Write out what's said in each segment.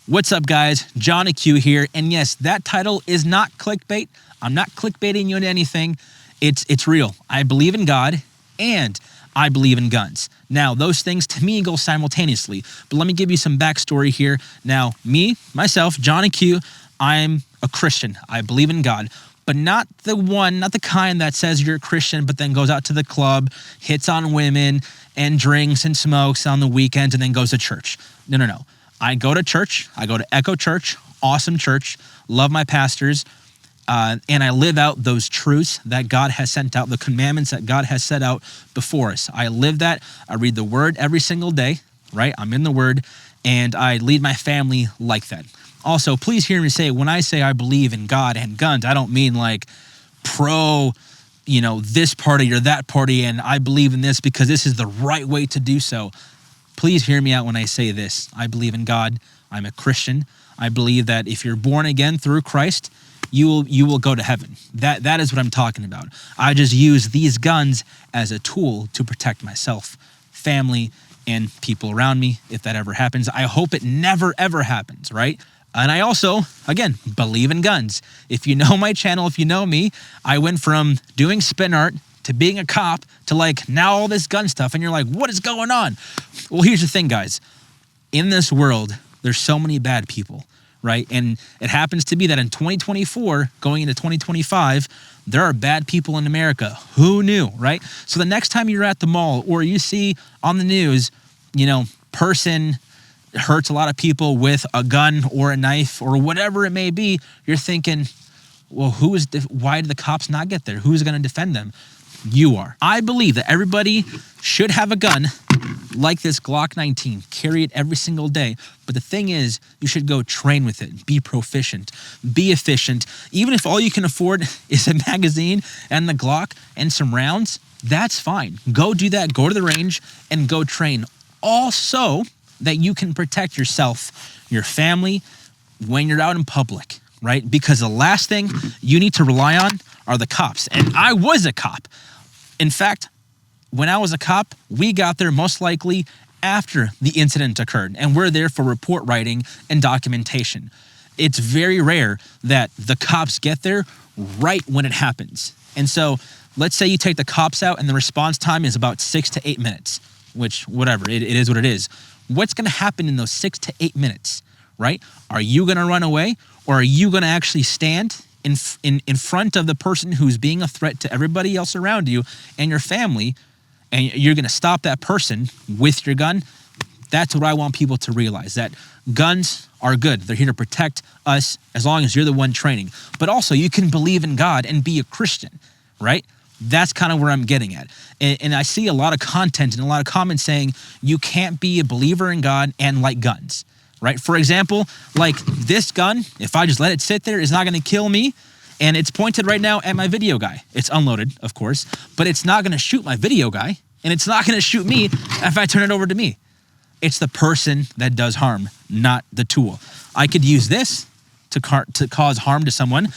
What's up, guys? Johnny Q here. And yes, that title is not clickbait. I'm not clickbaiting you into anything. It's real. I believe in God and I believe in guns. Now, those things to me go simultaneously. But let me give you some backstory here. Now, myself, Johnny Q, I'm a Christian. I believe in God. But not the kind that says you're a Christian, but then goes out to the club, hits on women, and drinks and smokes on the weekends, and then goes to church. No. I go to church. I go to Echo Church, awesome church, love my pastors, and I live out those truths that God has sent out, the commandments that God has set out before us. I live that. I read the Word every single day, right? I'm in the Word, and I lead my family like that. Also, please hear me say, when I say I believe in God and guns, I don't mean like pro, this party or that party, and I believe in this because this is the right way to do so. Please hear me out when I say this. I believe in God. I'm a Christian. I believe that if you're born again through Christ, you will go to heaven. That is what I'm talking about. I just use these guns as a tool to protect myself, family, and people around me if that ever happens. I hope it never, ever happens, right? And I also, again, believe in guns. If you know my channel, if you know me, I went from doing spin art to being a cop to now all this gun stuff. And you're like, what is going on? Well, here's the thing, guys. In this world, there's so many bad people, right? And it happens to be that in 2024, going into 2025, there are bad people in America. Who knew, right? So the next time you're at the mall or you see on the news, person hurts a lot of people with a gun or a knife or whatever it may be, you're thinking, well, why did the cops not get there? Who's going to defend them? You are. I believe that everybody should have a gun like this Glock 19. Carry it every single day. But the thing is, you should go train with it. Be proficient. Be efficient. Even if all you can afford is a magazine and the Glock and some rounds, that's fine. Go do that. Go to the range and go train. Also, that you can protect yourself, your family, when you're out in public, right? Because the last thing you need to rely on are the cops. And I was a cop. In fact, when I was a cop, we got there most likely after the incident occurred, and we're there for report writing and documentation. It's very rare that the cops get there right when it happens. And so let's say you take the cops out and the response time is about 6 to 8 minutes, which whatever, it is what it is. What's going to happen in those 6 to 8 minutes, right? Are you going to run away, or are you going to actually stand in front of the person who's being a threat to everybody else around you and your family, and you're going to stop that person with your gun? That's what I want people to realize, that guns are good. They're here to protect us as long as you're the one training. But also, you can believe in God and be a Christian, right? That's kind of where I'm getting at. And I see a lot of content and a lot of comments saying you can't be a believer in God and like guns, right? For example, like this gun, if I just let it sit there, it's not going to kill me. And it's pointed right now at my video guy. It's unloaded, of course, but it's not going to shoot my video guy. And it's not going to shoot me if I turn it over to me. It's the person that does harm, not the tool. I could use this to cause harm to someone.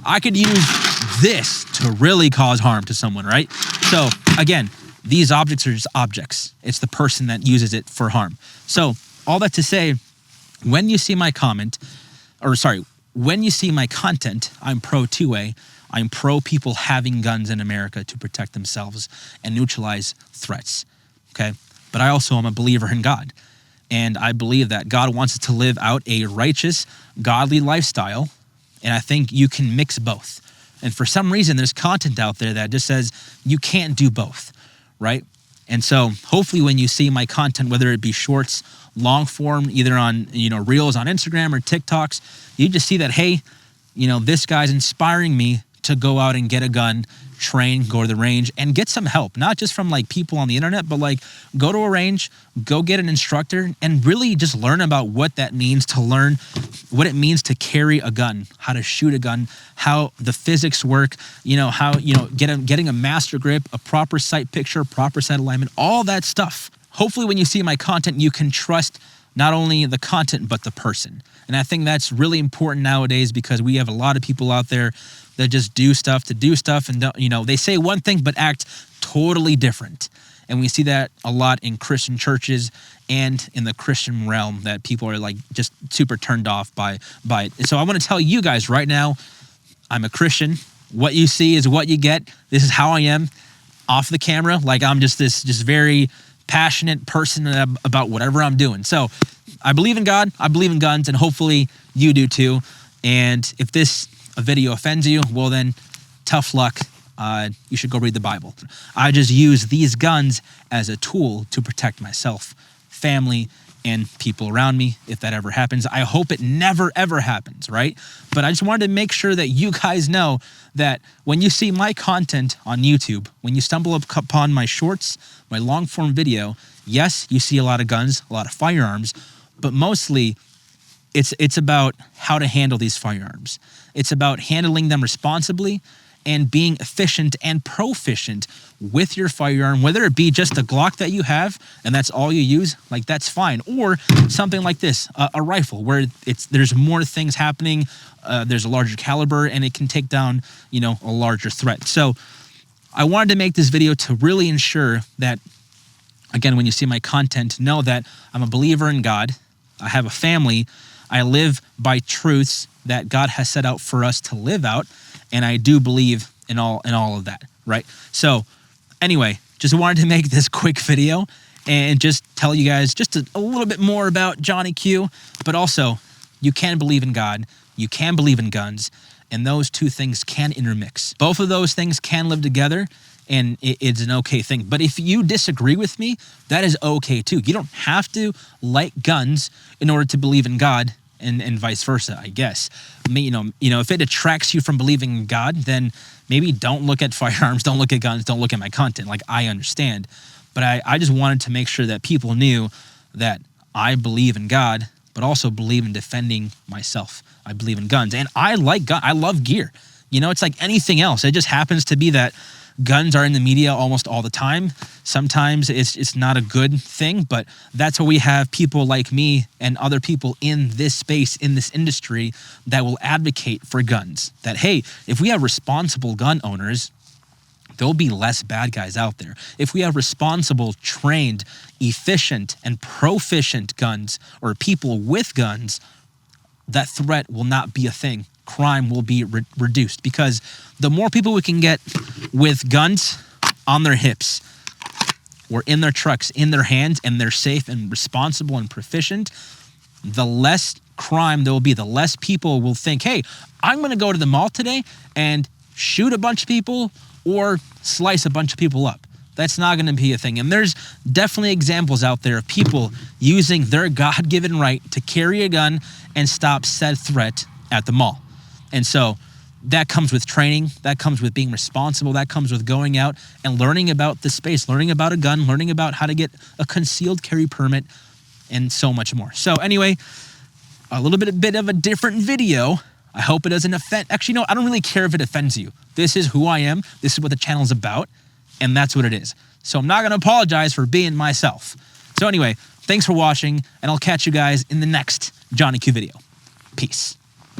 I could use this to really cause harm to someone, right? So again, these objects are just objects. It's the person that uses it for harm. So all that to say, when you see my content, I'm pro 2A. I'm pro people having guns in America to protect themselves and neutralize threats, okay? But I also am a believer in God. And I believe that God wants us to live out a righteous, godly lifestyle. And I think you can mix both. And for some reason, there's content out there that just says you can't do both, right? And so hopefully when you see my content, whether it be shorts, long form, either on, reels on Instagram or TikToks, you just see that, hey, this guy's inspiring me to go out and get a gun, train, go to the range, and get some help, not just from people on the internet, but go to a range, go get an instructor, and really just learn about what that means, to learn what it means to carry a gun, how to shoot a gun, how the physics work, getting a master grip, a proper sight picture, proper sight alignment, all that stuff. Hopefully when you see my content, you can trust not only the content, but the person. And I think that's really important nowadays because we have a lot of people out there that just do stuff to do stuff and, they say one thing but act totally different. And we see that a lot in Christian churches and in the Christian realm, that people are like just super turned off by it. And so I want to tell you guys right now, I'm a Christian. What you see is what you get. This is how I am off the camera. Like, I'm just this just very passionate person about whatever I'm doing. So I believe in God, I believe in guns, and hopefully you do too. And if this video offends you, well then, tough luck. You should go read the Bible. I just use these guns as a tool to protect myself, family, and people around me if that ever happens. I hope it never, ever happens, right? But I just wanted to make sure that you guys know that when you see my content on YouTube, when you stumble upon my shorts, my long form video, yes, you see a lot of guns, a lot of firearms, but mostly it's about how to handle these firearms. It's about handling them responsibly and being efficient and proficient with your firearm, whether it be just a Glock that you have and that's all you use, like that's fine. Or something like this, a rifle, where there's more things happening, there's a larger caliber, and it can take down, a larger threat. So I wanted to make this video to really ensure that, again, when you see my content, know that I'm a believer in God. I have a family. I live by truths that God has set out for us to live out. And I do believe in all of that, right? So anyway, just wanted to make this quick video and just tell you guys just a little bit more about Johnny Q, but also you can believe in God, you can believe in guns, and those two things can intermix. Both of those things can live together, and it's an okay thing. But if you disagree with me, that is okay too. You don't have to like guns in order to believe in God, and vice versa, I guess. If it attracts you from believing in God, then maybe don't look at firearms, don't look at guns, don't look at my content. Like, I understand. But I just wanted to make sure that people knew that I believe in God, but also believe in defending myself. I believe in guns. And I like guns. I love gear. It's like anything else. It just happens to be that guns are in the media almost all the time. Sometimes it's not a good thing, but that's why we have people like me and other people in this space, in this industry, that will advocate for guns. That, hey, if we have responsible gun owners, there'll be less bad guys out there. If we have responsible, trained, efficient, and proficient guns, or people with guns, that threat will not be a thing. Crime will be reduced, because the more people we can get with guns on their hips or in their trucks, in their hands, and they're safe and responsible and proficient, the less crime there will be. The less people will think, hey, I'm going to go to the mall today and shoot a bunch of people or slice a bunch of people up. That's not going to be a thing. And there's definitely examples out there of people using their God-given right to carry a gun and stop said threat at the mall. And so that comes with training, that comes with being responsible, that comes with going out and learning about the space, learning about a gun, learning about how to get a concealed carry permit, and so much more. So anyway, a little bit of a different video. I hope it doesn't offend. Actually, no, I don't really care if it offends you. This is who I am. This is what the channel's about, and that's what it is. So I'm not going to apologize for being myself. So anyway, thanks for watching, and I'll catch you guys in the next Johnny Q video. Peace.